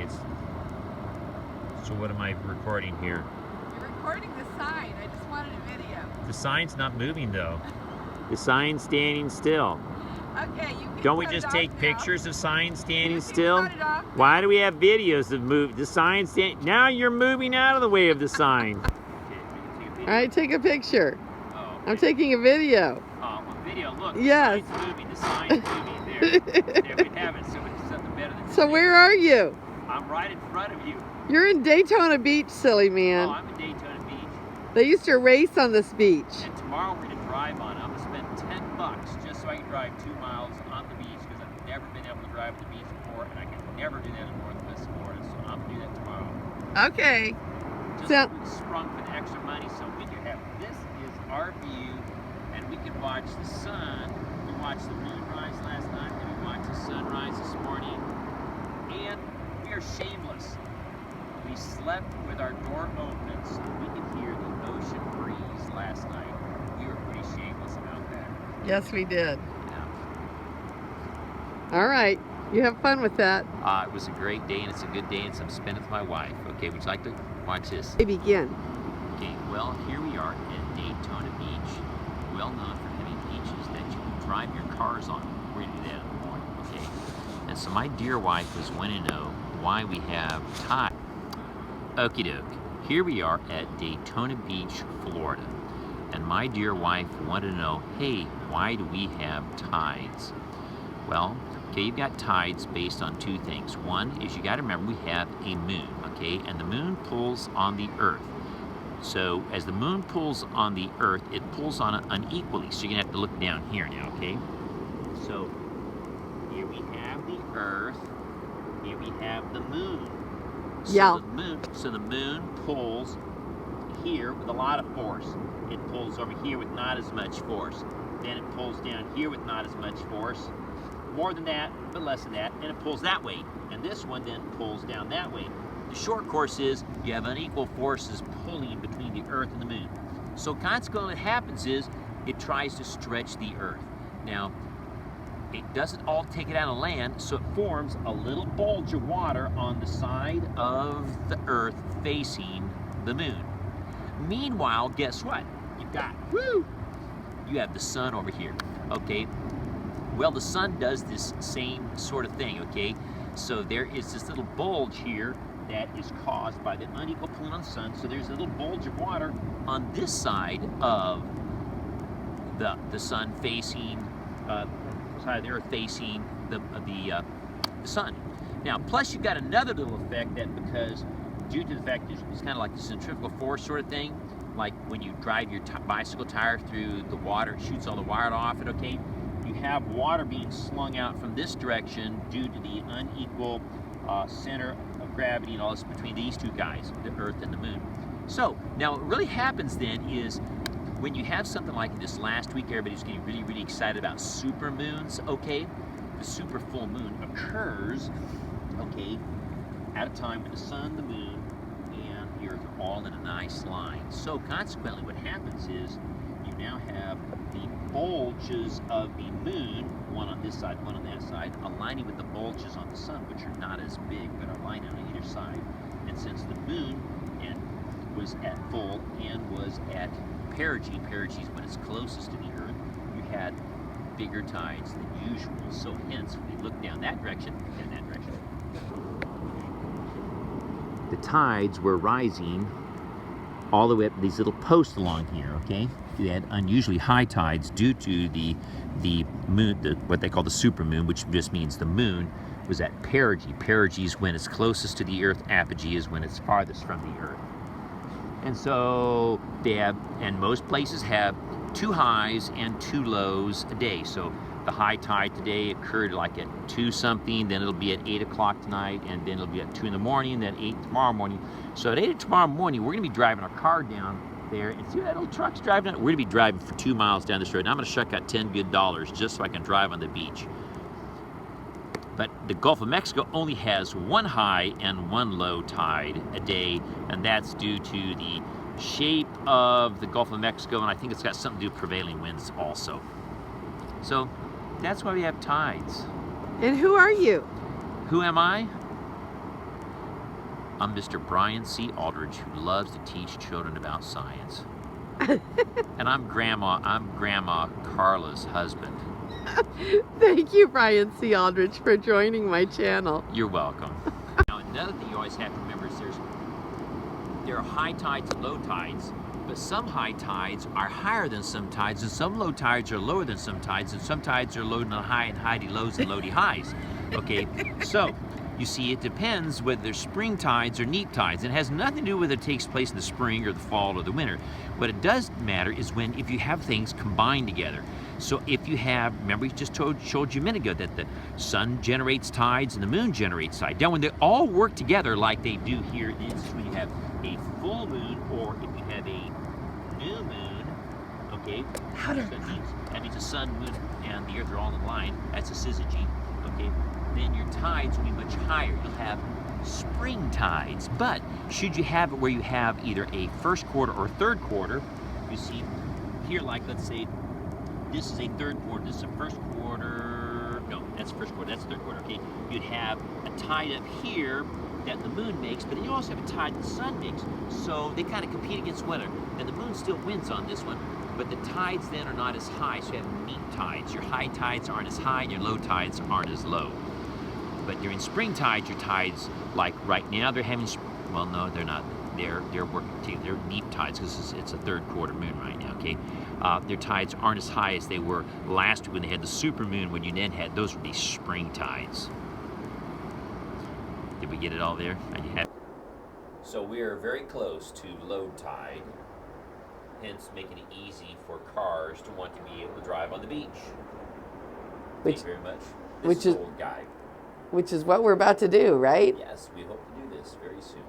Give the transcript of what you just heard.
tides. So what am I recording here? You're recording the sign. I just wanted a video. The sign's not moving though. The sign's standing still. Okay, you can Don't we cut just it take off pictures of signs standing You can still? cut it off now. Why do we have videos of the sign stand? Now you're moving out of the way of the sign. All right, take a picture. I'm taking a video. Oh, well, video. Look, Yes. the sign's moving. The sign's moving. There we have it. So it's something better than. So where are you? I'm right in front of you. You're in Daytona Beach, silly man. Oh, I'm in Daytona Beach. They used to race on this beach. And tomorrow we're gonna drive on it. I'm gonna spend $10 just so I can drive 2 miles on the beach because I've never been able to drive at the beach before, and I can never do that in Northwest Florida. So I'm gonna do that tomorrow. Okay. Just So- we sprung for the extra money, so we can have. This is our view, and we can watch the sun. We watched the moon rise last night, and we watched the sunrise this morning, and we are shameless. We slept with our door open so that we could hear the ocean breeze last night. We were pretty shameless about that. Yes, we did. Yeah. All right. You have fun with that. It was a great day, and it's a good day, and so I'm spending it with my wife. Okay, would you like to watch this? Begin. Okay, well, here we are at Daytona Beach, well known for having beaches that you can drive your cars on. We're going to do that in the morning, okay? And so my dear wife was wanting to know why we have tide. Okie doke. Here we are at Daytona Beach, Florida. And my dear wife wanted to know, hey, why do we have tides? Well, okay, you've got tides based on two things. One is you got to remember we have a moon, okay? And the moon pulls on the earth. So as the moon pulls on the earth, it pulls on it unequally. So you're going to have to look down here now, okay? So here we have the earth. Here we have the moon. Yeah. So the moon pulls here with a lot of force. It pulls over here with not as much force. Then it pulls down here with not as much force. More than that, but less than that. And it pulls that way. And this one then pulls down that way. The short course is you have unequal forces pulling between the earth and the moon. So consequently what happens is it tries to stretch the earth. Now, it doesn't all take it out of land, so it forms a little bulge of water on the side of the earth facing the moon. Meanwhile, guess what? You've got, you have the sun over here, okay? Well, the sun does this same sort of thing, okay? So there is this little bulge here that is caused by the unequal pulling on the sun. So there's a little bulge of water on this side of the sun facing, side of the earth facing the sun. Now, plus you've got another little effect that because due to the fact that it's kind of like the centrifugal force sort of thing, like when you drive your bicycle tire through the water, it shoots all the water off it, okay? You have water being slung out from this direction due to the unequal center of gravity and all this between these two guys, the earth and the moon. So now what really happens then is when you have something like this last week, everybody's getting really, really excited about super moons, okay? The super full moon occurs, okay, at a time when the sun, the moon, and the earth are all in a nice line. So consequently what happens is you now have the bulges of the moon, one on this side, one on that side, aligning with the bulges on the sun, which are not as big, but are lining on either side. And since the moon was at full and was at perigee, perigee is when it's closest to the earth, you had bigger tides than usual. So hence, when you look down that direction and that direction, the tides were rising all the way up these little posts along here, okay? You had unusually high tides due to the moon, what they call the supermoon, which just means the moon was at perigee. Perigee is when it's closest to the earth, apogee is when it's farthest from the earth. And so they have, and most places have 2 highs and 2 lows a day. So the high tide today occurred like at 2 something, then it'll be at 8 o'clock tonight, and then it'll be at 2 in the morning, then 8 tomorrow morning. So at 8 tomorrow morning, we're gonna be driving our car down there, and see that little truck's driving down? We're gonna be driving for 2 miles down this road, and I'm gonna shuck out $10 good just so I can drive on the beach. But the Gulf of Mexico only has 1 high and 1 low tide a day, and that's due to the shape of the Gulf of Mexico, and I think it's got something to do with prevailing winds also. So that's why we have tides. And who are you? Who am I? I'm Mr. Brian C. Aldridge, who loves to teach children about science. And I'm Grandma Carla's husband. Thank you, Brian C. Aldridge, for joining my channel. You're welcome. Now, another thing you always have to remember is there are high tides and low tides, but some high tides are higher than some tides, and some low tides are lower than some tides, and some tides are low and high and high lows and low highs. Okay, so you see, it depends whether there's spring tides or neap tides. It has nothing to do with whether it takes place in the spring or the fall or the winter. What it does matter is if you have things combined together. So if you have, remember we just showed you a minute ago that the sun generates tides and the moon generates tides. Now when they all work together like they do here, this is when you have a full moon, or if you have a new moon, okay, that means the sun, moon, and the earth are all in line. That's a syzygy, okay? Then your tides will be much higher. You'll have spring tides. But should you have it where you have either a first quarter or third quarter, you see here, like let's say this is a third quarter, this is a first quarter, no, that's first quarter, that's third quarter, okay? You'd have a tide up here that the moon makes, but then you also have a tide the sun makes. So they kind of compete against one another. And the moon still wins on this one, but the tides then are not as high, so you have neap tides. Your high tides aren't as high and your low tides aren't as low. But during spring tides, your tides, like right now, they're having, well, no, they're not. They're working too. They're neap tides because it's a third quarter moon right now, okay? Their tides aren't as high as they were last week when they had the super moon, when you then had, those would be spring tides. Did we get it all there? So we are very close to low tide, hence making it easy for cars to want to be able to drive on the beach. Thank you very much. This is old guy. Which is what we're about to do, right? Yes, we hope to do this very soon.